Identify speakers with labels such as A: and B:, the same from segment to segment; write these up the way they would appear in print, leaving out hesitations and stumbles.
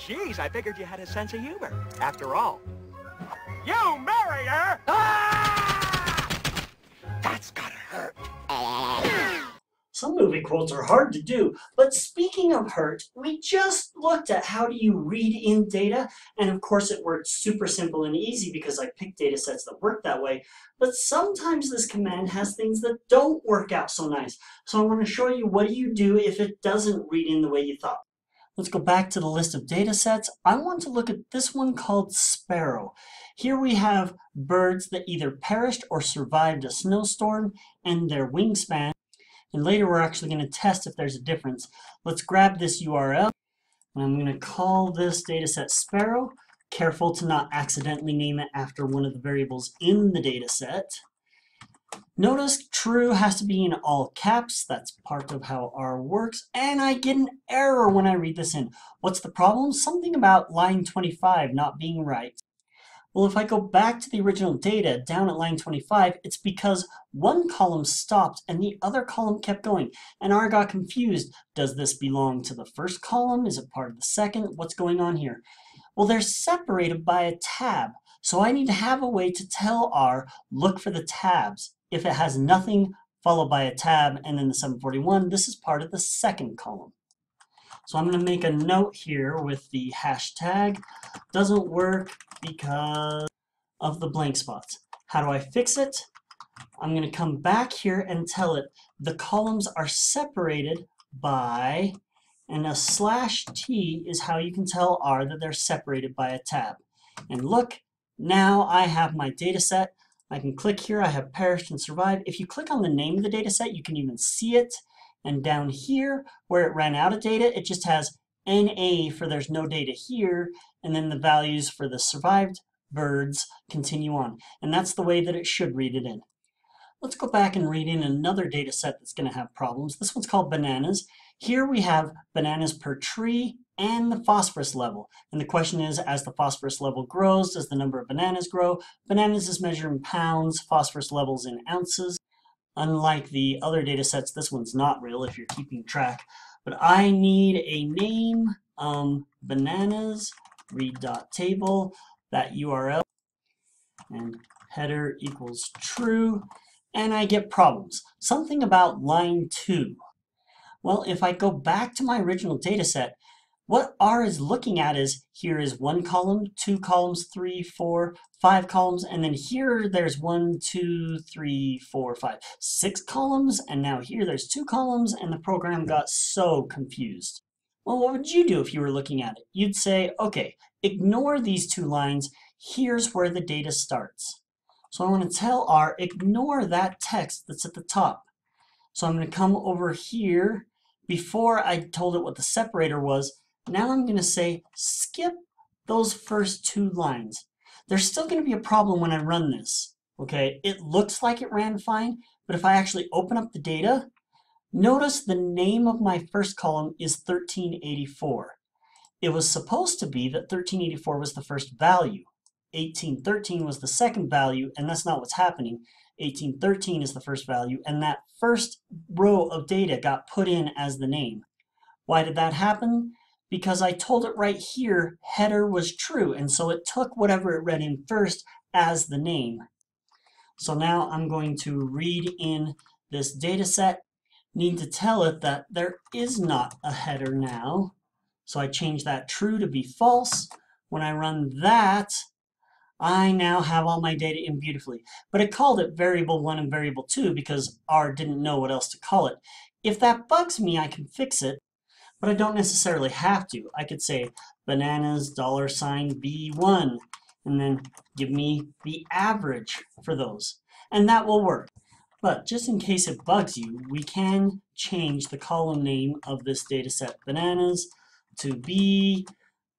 A: Geez, I figured you had a sense of humor. After all, you married her! Ah! That's gotta hurt.
B: Some movie quotes are hard to do, but speaking of hurt, we just looked at how do you read in data, and of course it worked super simple and easy because I picked data sets that work that way, but sometimes this command has things that don't work out so nice. So I want to show you what do you do if it doesn't read in the way you thought. Let's go back to the list of data sets. I want to look at this one called sparrow. Here we have birds that either perished or survived a snowstorm and their wingspan. And later we're actually going to test if there's a difference. Let's grab this URL, and I'm going to call this dataset Sparrow. Careful to not accidentally name it after one of the variables in the dataset. Notice true has to be in all caps. That's part of how R works. And I get an error when I read this in. What's the problem? Something about line 25 not being right. Well, if I go back to the original data down at line 25, it's because one column stopped and the other column kept going. And R got confused. Does this belong to the first column? Is it part of the second? What's going on here? Well, they're separated by a tab. So I need to have a way to tell R, look for the tabs. If it has nothing followed by a tab and then the 741, this is part of the second column. So I'm going to make a note here with the hashtag. Doesn't work because of the blank spots. How do I fix it? I'm going to come back here and tell it the columns are separated by, and a /t is how you can tell R that they're separated by a tab. And look, now I have my data set. I can click here, I have perished and survived. If you click on the name of the data set, you can even see it. And down here, where it ran out of data, it just has NA for there's no data here, and then the values for the survived birds continue on. And that's the way that it should read it in. Let's go back and read in another data set that's going to have problems. This one's called bananas. Here we have bananas per tree and the phosphorus level. And the question is, as the phosphorus level grows, does the number of bananas grow? Bananas is measured in pounds, phosphorus levels in ounces. Unlike the other data sets, this one's not real if you're keeping track. But I need a name, bananas, read.table, that URL, and header equals true, and I get problems. Something about line 2. Well, if I go back to my original data set, what R is looking at is here is one column, two columns, 3, 4, 5 columns, and then here there's 1, 2, 3, 4, 5, 6 columns, and now here there's 2 columns, and the program got so confused. Well, what would you do if you were looking at it? You'd say, okay, ignore these 2 lines, here's where the data starts. So I want to tell R, ignore that text that's at the top. So I'm going to come over here. Before I told it what the separator was, now I'm going to say skip those first 2 lines. There's still going to be a problem when I run this. Okay, it looks like it ran fine, but if I actually open up the data, notice the name of my first column is 1384. It was supposed to be that 1384 was the first value. 1813 was the second value, and that's not what's happening. 1813 is the first value, and that first row of data got put in as the name. Why did that happen? Because I told it right here header was true, and so it took whatever it read in first as the name. So now I'm going to read in this data set. Need to tell it that there is not a header now. So I change that true to be false. When I run that, I now have all my data in beautifully. But it called it variable 1 and variable 2 because R didn't know what else to call it. If that bugs me, I can fix it. But I don't necessarily have to. I could say bananas $B1 and then give me the average for those. And that will work. But just in case it bugs you, we can change the column name of this data set bananas to be,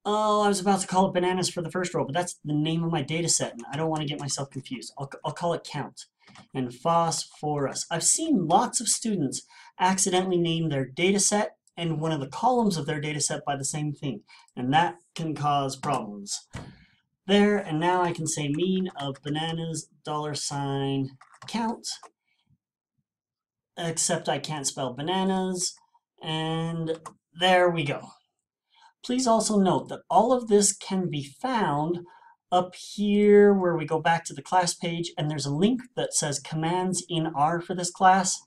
B: oh, I was about to call it bananas for the first row, but that's the name of my data set and I don't want to get myself confused. I'll call it count. And phosphorus. I've seen lots of students accidentally name their data set and one of the columns of their data set by the same thing, and that can cause problems. There, and now I can say mean of bananas $count, except I can't spell bananas, and there we go. Please also note that all of this can be found up here where we go back to the class page, and there's a link that says commands in R for this class.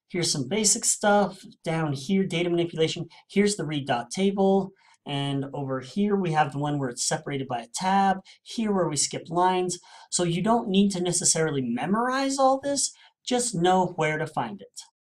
B: Here's some basic stuff. Down here, data manipulation. Here's the read.table. And over here, we have the one where it's separated by a tab. Here where we skip lines. So you don't need to necessarily memorize all this, just know where to find it.